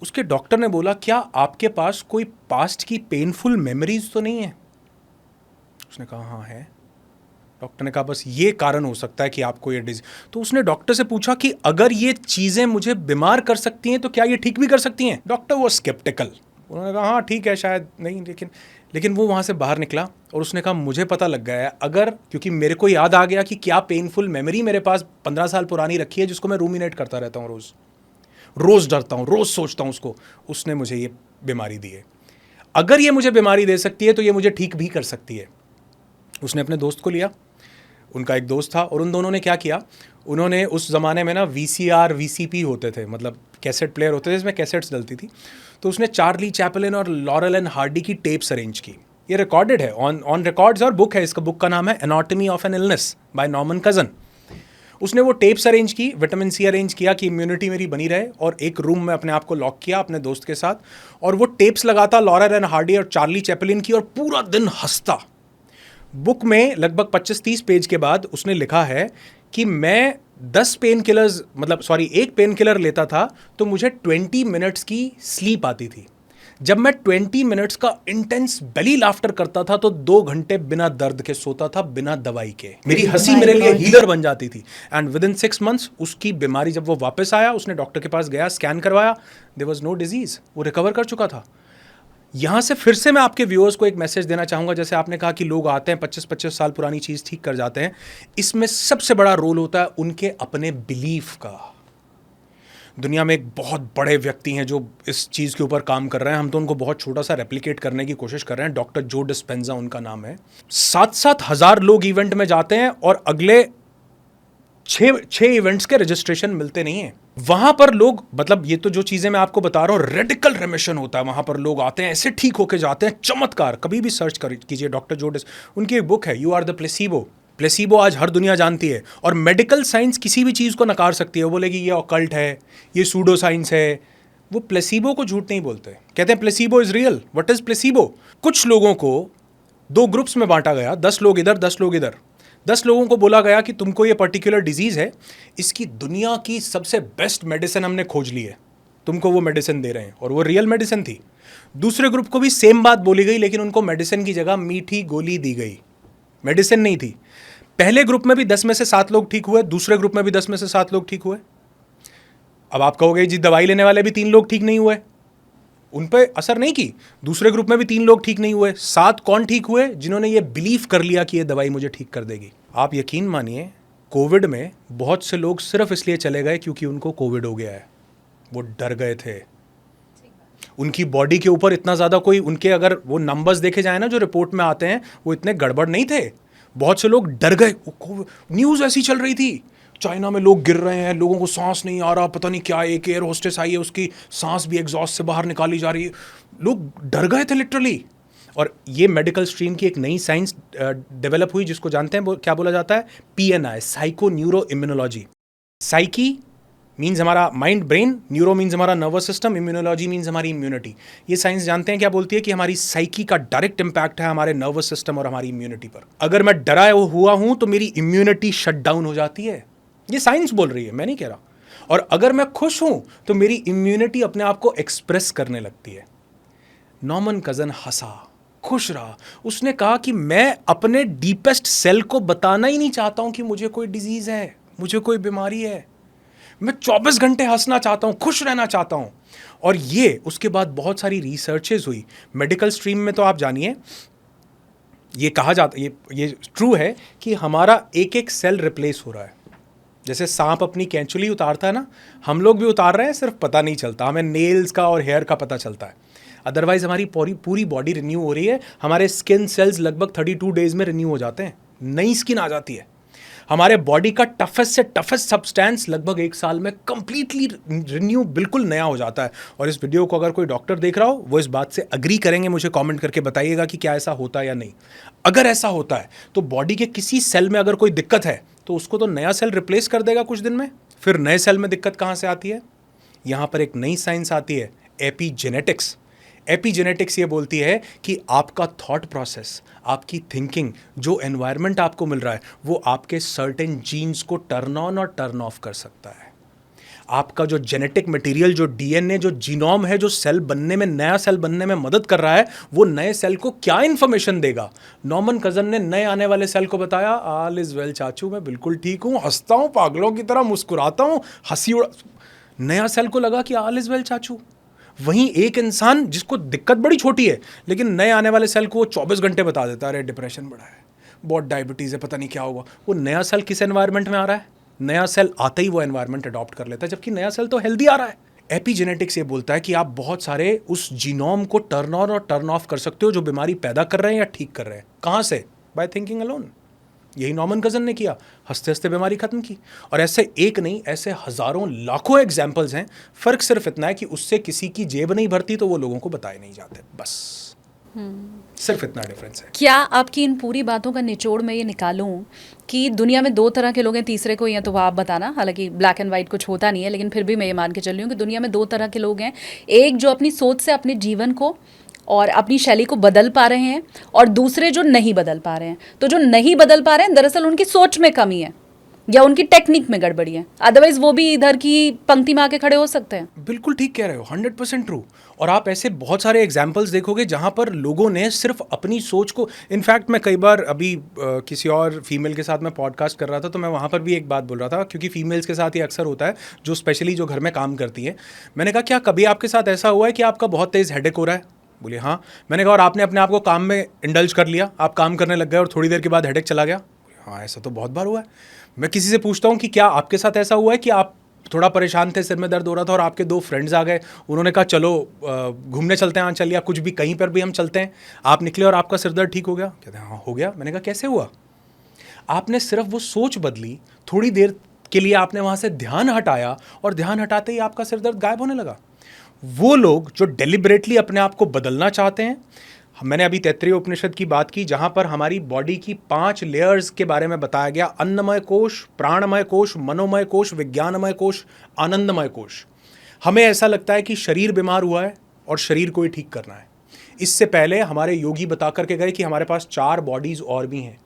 उसके डॉक्टर ने बोला क्या आपके पास कोई पास्ट की पेनफुल मेमोरीज तो नहीं है? उसने कहा हाँ है। डॉक्टर ने कहा बस ये कारण हो सकता है कि आपको ये डिजीज। तो उसने डॉक्टर से पूछा कि अगर ये चीज़ें मुझे बीमार कर सकती हैं तो क्या ये ठीक भी कर सकती हैं? डॉक्टर वो स्केप्टिकल, उन्होंने कहा हाँ ठीक है शायद नहीं, लेकिन वो वहाँ से बाहर निकला और उसने कहा मुझे पता लग गया है, अगर, क्योंकि मेरे को याद आ गया कि क्या पेनफुल मेमोरी मेरे पास 15 साल पुरानी रखी है जिसको मैं रूमिनेट करता रहता हूँ, रोज़ डरता हूँ, रोज़ सोचता हूँ उसको। उसने मुझे ये बीमारी दी है। अगर ये मुझे बीमारी दे सकती है तो ये मुझे ठीक भी कर सकती है। उसने अपने दोस्त को लिया, उनका एक दोस्त था, और उन दोनों ने क्या किया, उन्होंने उस ज़माने में ना VCR VCP होते थे, मतलब कैसेट प्लेयर होते थे जिसमें कैसेट्स डलती थी। तो उसने चार्ली चैपलिन और लॉरेल एंड हार्डी की टेप्स अरेंज की। ये रिकॉर्डेड है, ऑन रिकॉर्ड्स, और बुक है इसका। बुक का नाम है anatomy of an illness bye Norman cousin. उसने वो टेप्स अरेंज की, विटामिन C अरेंज किया कि इम्यूनिटी मेरी बनी रहे, और एक रूम में अपने आप को लॉक किया अपने दोस्त के साथ, और वो टेप्स लगाता लॉरेल एंड हार्डी और चार्ली चैपलिन की, और पूरा दिन हंसता। बुक में लगभग 25-30 पेज के बाद उसने लिखा है कि मैं 10 पेन किलर्स, एक पेन किलर लेता था तो मुझे 20 मिनट्स की स्लीप आती थी। जब मैं 20 मिनट्स का इंटेंस बेली लाफ्टर करता था तो 2 घंटे बिना दर्द के सोता था, बिना दवाई के। मेरी हंसी मेरे लिए हीलर बन जाती थी। एंड विद इन 6 मंथ्स उसकी बीमारी, जब वो वापस आया, उसने डॉक्टर के पास गया, स्कैन करवाया, देयर वाज नो डिजीज, वो रिकवर कर चुका था। यहाँ से फिर से मैं आपके व्यूअर्स को एक मैसेज देना चाहूँगा। जैसे आपने कहा कि लोग आते हैं 25-25 साल पुरानी चीज़ ठीक कर जाते हैं, इसमें सबसे बड़ा रोल होता है उनके अपने बिलीफ का। दुनिया में एक बहुत बड़े व्यक्ति हैं जो इस चीज़ के ऊपर काम कर रहे हैं, हम तो उनको बहुत छोटा सा रेप्लिकेट करने की कोशिश कर रहे हैं। डॉक्टर जो डिस्पेंजा उनका नाम है। 7-7 हज़ार लोग इवेंट में जाते हैं और अगले 6 इवेंट्स के रजिस्ट्रेशन मिलते नहीं हैं। वहां पर लोग, ये तो जो चीजें मैं आपको बता रहा हूं, रेडिकल रेमिशन होता है। वहां पर लोग आते हैं, ऐसे ठीक होके जाते हैं, चमत्कार। कभी भी सर्च कीजिए डॉक्टर जोडिस, उनकी एक बुक है you are the placebo. Placebo आज हर दुनिया जानती है, और मेडिकल साइंस किसी भी चीज़ को नकार सकती है। वो बोलेगी ये ऑकल्ट है, ये सूडो साइंस है। वो प्लेसिबो को झूठ नहीं बोलते, कहते हैं placebo is real. What is placebo? कुछ लोगों को 2 ग्रुप्स में बांटा गया, 10 लोग इधर, 10 लोग इधर। 10 लोगों को बोला गया कि तुमको ये पर्टिकुलर डिजीज़ है, इसकी दुनिया की सबसे बेस्ट मेडिसिन हमने खोज ली है, तुमको वो मेडिसिन दे रहे हैं, और वो रियल मेडिसिन थी। दूसरे ग्रुप को भी सेम बात बोली गई, लेकिन उनको मेडिसिन की जगह मीठी गोली दी गई, मेडिसिन नहीं थी। पहले ग्रुप में भी 10 में से 7 लोग ठीक हुए, दूसरे ग्रुप में भी 10 में से 7 लोग ठीक हुए। अब आप कहोगे जी दवाई लेने वाले भी 3 लोग ठीक नहीं हुए। उन पे असर नहीं की। दूसरे ग्रुप में भी 3 लोग ठीक नहीं हुए, 7 कौन ठीक हुए? जिन्होंने ये बिलीव कर लिया कि ये दवाई मुझे ठीक कर देगी। आप यकीन मानिए, कोविड में बहुत से लोग सिर्फ इसलिए चले गए क्योंकि उनको कोविड हो गया है, वो डर गए थे। उनकी बॉडी के ऊपर इतना ज़्यादा कोई, उनके अगर वो नंबर्स देखे जाए ना जो रिपोर्ट में आते हैं, वो इतने गड़बड़ नहीं थे। बहुत से लोग डर गए। न्यूज़ ऐसी चल रही थी, चाइना में लोग गिर रहे हैं, लोगों को सांस नहीं आ रहा, पता नहीं क्या, एक एयर होस्टेस आई है, उसकी सांस भी एग्जॉस्ट से बाहर निकाली जा रही है। लोग डर गए थे लिटरली। और ये मेडिकल स्ट्रीम की एक नई साइंस डेवलप हुई, जिसको जानते हैं क्या बोला जाता है? PNI, psycho neuro immunology. Psyche means हमारा माइंड ब्रेन, न्यूरो मीन्स हमारा नर्वस सिस्टम, इम्यूनोलॉजी मीन्स हमारी इम्यूनिटी। ये साइंस जानते हैं क्या बोलती है? कि हमारी साइकी का डायरेक्ट इंपैक्ट है हमारे नर्वस सिस्टम और हमारी इम्यूनिटी पर। अगर मैं डरा हुआ हूं तो मेरी इम्यूनिटी शट डाउन हो जाती है। ये साइंस बोल रही है, मैं नहीं कह रहा। और अगर मैं खुश हूं तो मेरी इम्यूनिटी अपने आप को एक्सप्रेस करने लगती है। नॉर्मन कजन हंसा, खुश रहा। उसने कहा कि मैं अपने डीपेस्ट सेल को बताना ही नहीं चाहता हूं कि मुझे कोई डिजीज है, मुझे कोई बीमारी है। मैं 24 घंटे हंसना चाहता हूं, खुश रहना चाहता हूं। और ये उसके बाद बहुत सारी रिसर्चेज हुई मेडिकल स्ट्रीम में। तो आप जानिए, ये कहा जाता, ये ट्रू है कि हमारा एक एक सेल रिप्लेस हो रहा है। जैसे सांप अपनी कैंचुली उतारता है ना, हम लोग भी उतार रहे हैं, सिर्फ पता नहीं चलता। हमें नेल्स का और हेयर का पता चलता है। अदरवाइज हमारी पूरी बॉडी रिन्यू हो रही है। हमारे स्किन सेल्स लगभग 32 डेज में रिन्यू हो जाते हैं, नई स्किन आ जाती है। हमारे बॉडी का टफेस्ट से टफेस्ट सब्सटेंस लगभग 1 साल में कंप्लीटली रिन्यू, बिल्कुल नया हो जाता है। और इस वीडियो को अगर कोई डॉक्टर देख रहा हो, वो इस बात से अग्री करेंगे। मुझे कमेंट करके बताइएगा कि क्या ऐसा होता है या नहीं। अगर ऐसा होता है तो बॉडी के किसी सेल में अगर कोई दिक्कत है तो उसको तो नया सेल रिप्लेस कर देगा कुछ दिन में। फिर नए सेल में दिक्कत कहाँ से आती है? यहाँ पर एक नई साइंस आती है, एपीजेनेटिक्स। एपीजेनेटिक्स ये बोलती है कि आपका थॉट प्रोसेस, आपकी थिंकिंग, जो एनवायरनमेंट आपको मिल रहा है, वो आपके सर्टेन जीन्स को टर्न ऑन और टर्न ऑफ कर सकता है। आपका जो जेनेटिक मटेरियल, जो डीएनए, जो जीनोम है, जो सेल बनने में, नया सेल बनने में मदद कर रहा है, वो नए सेल को क्या इंफॉर्मेशन देगा? नॉर्मन कजन ने नए आने वाले सेल को बताया, ऑल इज वेल चाचू, मैं बिल्कुल ठीक हूँ, हंसता हूँ, पागलों की तरह मुस्कुराता हूँ, हंसी उड़ा। नया सेल को लगा कि ऑल इज वेल चाचू। वहीं एक इंसान जिसको दिक्कत बड़ी छोटी है, लेकिन नए आने वाले सेल को वो 24 घंटे बता देता है, अरे डिप्रेशन बढ़ा है, बहुत डायबिटीज़ है, पता नहीं क्या होगा। वो नया सेल किस एनवायरनमेंट में आ रहा है? नया सेल आते ही वो एनवायरनमेंट अडॉप्ट कर लेता है, जबकि नया सेल तो हेल्दी आ रहा है। एपीजेनेटिक्स ये बोलता है कि आप बहुत सारे उस जीनोम को टर्न ऑन और टर्न ऑफ कर सकते हो जो बीमारी पैदा कर रहे हैं या ठीक कर रहे हैं। कहाँ से? By thinking alone. यही नॉर्मन कजन ने किया, हंसते हंसते बीमारी खत्म की। और ऐसे एक नहीं, ऐसे हजारों लाखों एग्जाम्पल्स हैं। फर्क सिर्फ इतना है कि उससे किसी की जेब नहीं भरती तो वो लोगों को बताए नहीं जाते, बस सिर्फ इतना डिफरेंस है। क्या आपकी इन पूरी बातों का निचोड़ मैं ये निकालूं कि दुनिया में 2 तरह के लोग हैं, तीसरे को या तो वो आप बताना, हालांकि ब्लैक एंड वाइट कुछ होता नहीं है, लेकिन फिर भी मैं ये मान के चल रही हूँ कि दुनिया में 2 तरह के लोग हैं। एक जो अपनी सोच से अपने जीवन को और अपनी शैली को बदल पा रहे हैं, और दूसरे जो नहीं बदल पा रहे हैं। तो जो नहीं बदल पा रहे हैं, दरअसल उनकी सोच में कमी है या उनकी टेक्निक में गड़बड़ी है, अदरवाइज वो भी इधर की पंक्ति में आके खड़े हो सकते हैं। बिल्कुल ठीक कह रहे हो, 100% ट्रू। और आप ऐसे बहुत सारे एग्जाम्पल्स देखोगे जहाँ पर लोगों ने सिर्फ अपनी सोच को, इनफैक्ट मैं कई बार अभी किसी और फीमेल के साथ मैं पॉडकास्ट कर रहा था, तो मैं वहाँ पर भी एक बात बोल रहा था, क्योंकि फीमेल्स के साथ ये अक्सर होता है, जो स्पेशली जो घर में काम करती है। मैंने कहा, क्या कभी आपके साथ ऐसा हुआ है कि आपका बहुत तेज़ हेडेक हो रहा है? बोले हाँ। मैंने कहा, और आपने अपने आप को काम में इंडल्ज कर लिया, आप काम करने लग गए और थोड़ी देर के बाद हेडेक चला गया? हाँ, ऐसा तो बहुत बार हुआ है। मैं किसी से पूछता हूँ कि क्या आपके साथ ऐसा हुआ है कि आप थोड़ा परेशान थे, सिर में दर्द हो रहा था, और आपके 2 फ्रेंड्स आ गए, उन्होंने कहा चलो घूमने चलते हैं, हाँ चल, या कुछ भी, कहीं पर भी हम चलते हैं, आप निकले और आपका सिर दर्द ठीक हो गया? कहते हैं हाँ हो गया। मैंने कहा कैसे हुआ? आपने सिर्फ वो सोच बदली, थोड़ी देर के लिए आपने वहाँ से ध्यान हटाया, और ध्यान हटाते ही आपका सिर दर्द गायब होने लगा। वो लोग जो डेलिबरेटली अपने आप को बदलना चाहते हैं, मैंने अभी तैत्तिरीय उपनिषद की बात की, जहां पर हमारी बॉडी की 5 लेयर्स के बारे में बताया गया, अन्नमय कोश, प्राणमय कोश, मनोमय कोश, विज्ञानमय कोश, आनंदमय कोश। हमें ऐसा लगता है कि शरीर बीमार हुआ है और शरीर को ही ठीक करना है। इससे पहले हमारे योगी बता करके गए कि हमारे पास 4 बॉडीज और भी हैं।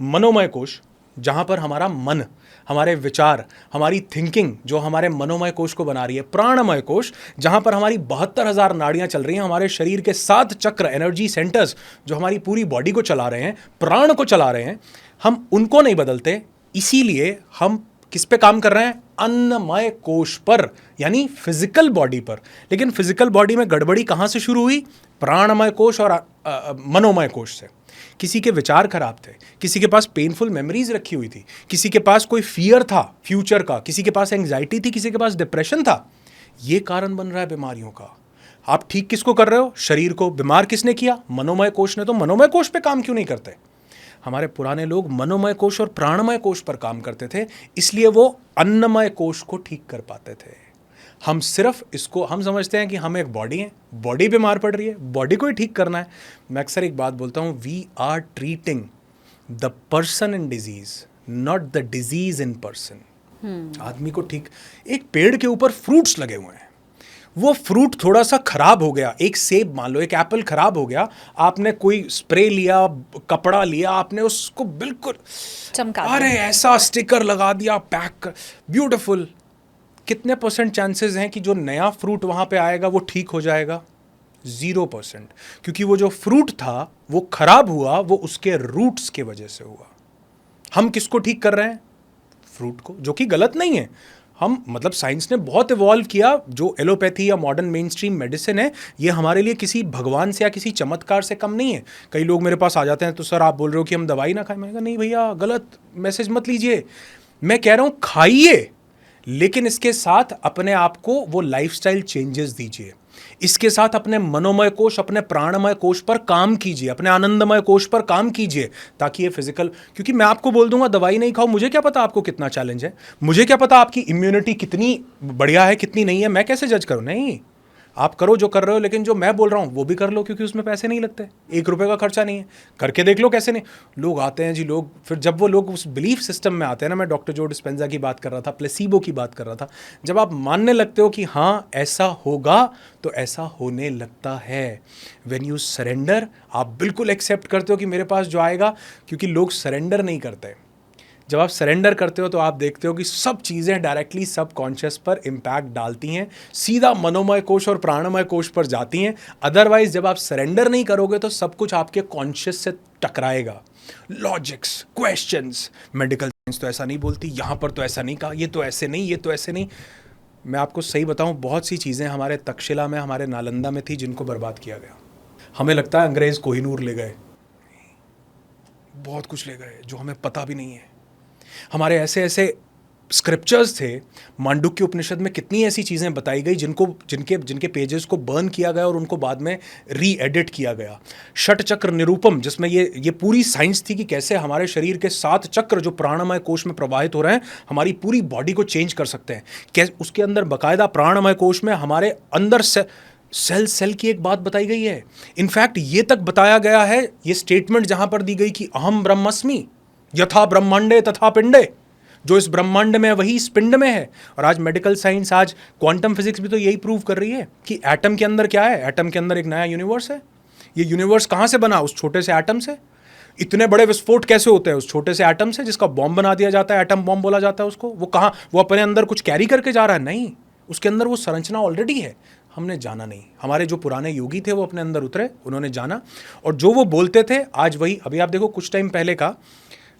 मनोमय कोश, जहाँ पर हमारा मन, हमारे विचार, हमारी थिंकिंग जो हमारे मनोमय कोश को बना रही है। प्राणमय कोश, जहाँ पर हमारी 72,000 नाड़ियाँ चल रही हैं, हमारे शरीर के 7 चक्र, एनर्जी सेंटर्स जो हमारी पूरी बॉडी को चला रहे हैं, प्राण को चला रहे हैं, हम उनको नहीं बदलते, इसीलिए हम किस पे काम कर रहे हैं? अन्नमय कोश पर, यानी फिजिकल बॉडी पर। लेकिन फिजिकल बॉडी में गड़बड़ी कहां से शुरू हुई? प्राणमय कोश और मनोमय कोश से। किसी के विचार खराब थे, किसी के पास पेनफुल मेमोरीज रखी हुई थी, किसी के पास कोई फियर था फ्यूचर का, किसी के पास एंग्जाइटी थी, किसी के पास डिप्रेशन था। ये कारण बन रहा है बीमारियों का। आप ठीक किसको कर रहे हो? शरीर को। बीमार किसने किया? मनोमय कोश ने। तो मनोमय कोश पे काम क्यों नहीं करते? हमारे पुराने लोग मनोमय कोश और प्राणमय कोश पर काम करते थे, इसलिए वो अन्नमय कोश को ठीक कर पाते थे। हम सिर्फ इसको हम समझते हैं कि हम एक बॉडी हैं, बॉडी बीमार पड़ रही है, बॉडी को ही ठीक करना है। मैं अक्सर एक बात बोलता हूँ, we are treating the person in disease, not the disease in person. आदमी को ठीक, एक पेड़ के ऊपर फ्रूट्स लगे हुए हैं, वो फ्रूट थोड़ा सा खराब हो गया, एक सेब मान लो, एक एप्पल खराब हो गया, आपने कोई स्प्रे लिया, कपड़ा लिया, आपने उसको बिल्कुल चमका अरे ऐसा स्टिकर लगा दिया, पैक कर, ब्यूटीफुल। कितने % चांसेस हैं कि जो नया फ्रूट वहां पे आएगा वो ठीक हो जाएगा? 0%। क्योंकि वो जो फ्रूट था वो खराब हुआ, वो उसके रूट्स के वजह से हुआ। हम किसको ठीक कर रहे हैं? फ्रूट को, जो कि गलत नहीं है। हम मतलब साइंस ने बहुत इवॉल्व किया। जो एलोपैथी या मॉडर्न मेन स्ट्रीम मेडिसिन है, ये हमारे लिए किसी भगवान से या किसी चमत्कार से कम नहीं है। कई लोग मेरे पास आ जाते हैं, तो सर आप बोल रहे हो कि हम दवाई ना खाएं। मैंने कहा नहीं भैया, गलत मैसेज मत लीजिए। मैं कह रहा हूं खाइए, लेकिन इसके साथ अपने आप को वो लाइफस्टाइल चेंजेस दीजिए। इसके साथ अपने मनोमय कोश, अपने प्राणमय कोश पर काम कीजिए, अपने आनंदमय कोश पर काम कीजिए, ताकि ये फिजिकल, क्योंकि मैं आपको बोल दूंगा दवाई नहीं खाओ, मुझे क्या पता आपको कितना चैलेंज है, मुझे क्या पता आपकी इम्यूनिटी कितनी बढ़िया है कितनी नहीं है, मैं कैसे जज करूं? नहीं, आप करो जो कर रहे हो, लेकिन जो मैं बोल रहा हूं वो भी कर लो, क्योंकि उसमें पैसे नहीं लगते, 1 रुपए का खर्चा नहीं है। करके देख लो कैसे नहीं। लोग आते हैं जी, लोग फिर जब वो लोग उस बिलीफ सिस्टम में आते हैं ना, मैं डॉक्टर जो डिस्पेंजा की बात कर रहा था, प्लेसीबो की बात कर रहा था, जब आप मानने लगते हो कि हाँ ऐसा होगा, तो ऐसा होने लगता है। व्हेन यू सरेंडर, आप बिल्कुल एक्सेप्ट करते हो कि मेरे पास जो आएगा, क्योंकि लोग सरेंडर नहीं करते। जब आप सरेंडर करते हो तो आप देखते हो कि सब चीज़ें डायरेक्टली सबकॉन्शियस पर इम्पैक्ट डालती हैं, सीधा मनोमय कोश और प्राणमय कोश पर जाती हैं। अदरवाइज जब आप सरेंडर नहीं करोगे तो सब कुछ आपके कॉन्शियस से टकराएगा। लॉजिक्स, क्वेश्चंस, मेडिकल साइंस तो ऐसा नहीं बोलती, यहाँ पर तो ऐसा नहीं कहा, ये तो ऐसे नहीं, ये तो ऐसे नहीं। मैं आपको सही बताऊँ, बहुत सी चीज़ें हमारे तक्षशिला में, हमारे नालंदा में थी, जिनको बर्बाद किया गया। हमें लगता है अंग्रेज़ कोहिनूर ले गए, बहुत कुछ ले गए जो हमें पता भी नहीं है। हमारे ऐसे ऐसे स्क्रिप्चर्स थे, मांडुक्य उपनिषद में कितनी ऐसी चीज़ें बताई गई जिनके पेजेस को बर्न किया गया और उनको बाद में री एडिट किया गया। षट चक्र निरूपम, जिसमें ये पूरी साइंस थी कि कैसे हमारे शरीर के 7 चक्र जो प्राणमय कोश में प्रवाहित हो रहे हैं, हमारी पूरी बॉडी को चेंज कर सकते हैं। कैसे उसके अंदर बाकायदा प्राणमय कोश में हमारे अंदर सेल की एक बात बताई गई है। इनफैक्ट ये तक बताया गया है, ये स्टेटमेंट जहां पर दी गई कि अहम ब्रह्मस्मि यथा ब्रह्मांडे तथा पिंडे, जो इस ब्रह्मांड में वही इस पिंड में है। और आज मेडिकल साइंस, आज क्वांटम फिजिक्स भी तो यही प्रूव कर रही है कि एटम के अंदर क्या है, एटम के अंदर एक नया यूनिवर्स है। ये यूनिवर्स कहां से बना? उस छोटे से एटम से। इतने बड़े विस्फोट कैसे होते हैं? उस छोटे से एटम से, जिसका बॉम्ब बना दिया जाता है, एटम बॉम्ब बोला जाता है उसको। वो कहां, वो अपने अंदर कुछ कैरी करके जा रहा है? नहीं, उसके अंदर वो संरचना ऑलरेडी है, हमने जाना नहीं। हमारे जो पुराने योगी थे वो अपने अंदर उतरे, उन्होंने जाना, और जो वो बोलते थे आज वही। अभी आप देखो, कुछ टाइम पहले का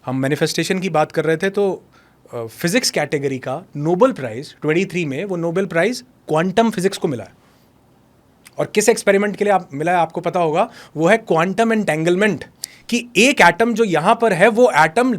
हम मैनिफेस्टेशन की बात कर रहे थे, तो फिजिक्स कैटेगरी का नोबेल प्राइज 23 में, वो नोबेल प्राइज क्वांटम फिजिक्स को मिला है। और किस एक्सपेरिमेंट के लिए मिला है आपको पता होगा? वो है क्वांटम एंटेंगलमेंट, कि एक एटम जो यहां पर है, वो एटम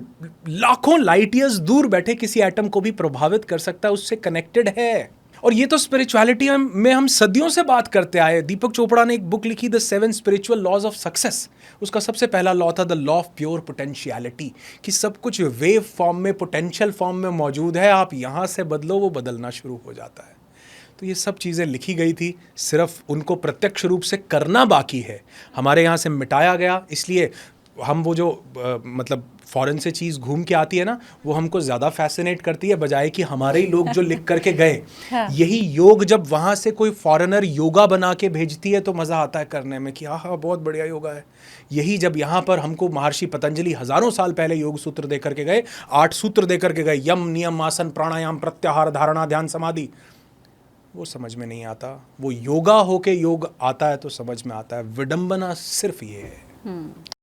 लाखों लाइट ईयर्स दूर बैठे किसी एटम को भी प्रभावित कर सकता है, उससे कनेक्टेड है। और ये तो स्पिरिचुअलिटी में हम सदियों से बात करते आए। दीपक चोपड़ा ने एक बुक लिखी, the 7 spiritual laws of success. उसका सबसे पहला लॉ था the law of pure potentiality, कि सब कुछ वेव फॉर्म में, पोटेंशियल फॉर्म में मौजूद है, आप यहां से बदलो, वो बदलना शुरू हो जाता है। तो ये सब चीज़ें लिखी गई थी, सिर्फ उनको प्रत्यक्ष रूप से करना बाकी है। हमारे यहाँ से मिटाया गया, इसलिए हम वो जो मतलब फॉरेन से चीज़ घूम के आती है ना, वो हमको ज़्यादा फैसिनेट करती है, बजाय कि हमारे ही लोग जो लिख करके गए। हाँ। यही योग जब वहाँ से कोई फॉरेनर योगा बना के भेजती है तो मज़ा आता है करने में, कि हाँ बहुत बढ़िया योगा है। यही जब यहाँ पर हमको महर्षि पतंजलि हज़ारों साल पहले योग सूत्र दे करके गए, 8 सूत्र दे करके गए, यम नियम आसन प्राणायाम प्रत्याहार धारणा ध्यान समाधि, वो समझ में नहीं आता। वो योगा होके योग आता है तो समझ में आता है। विडंबना सिर्फ ये है।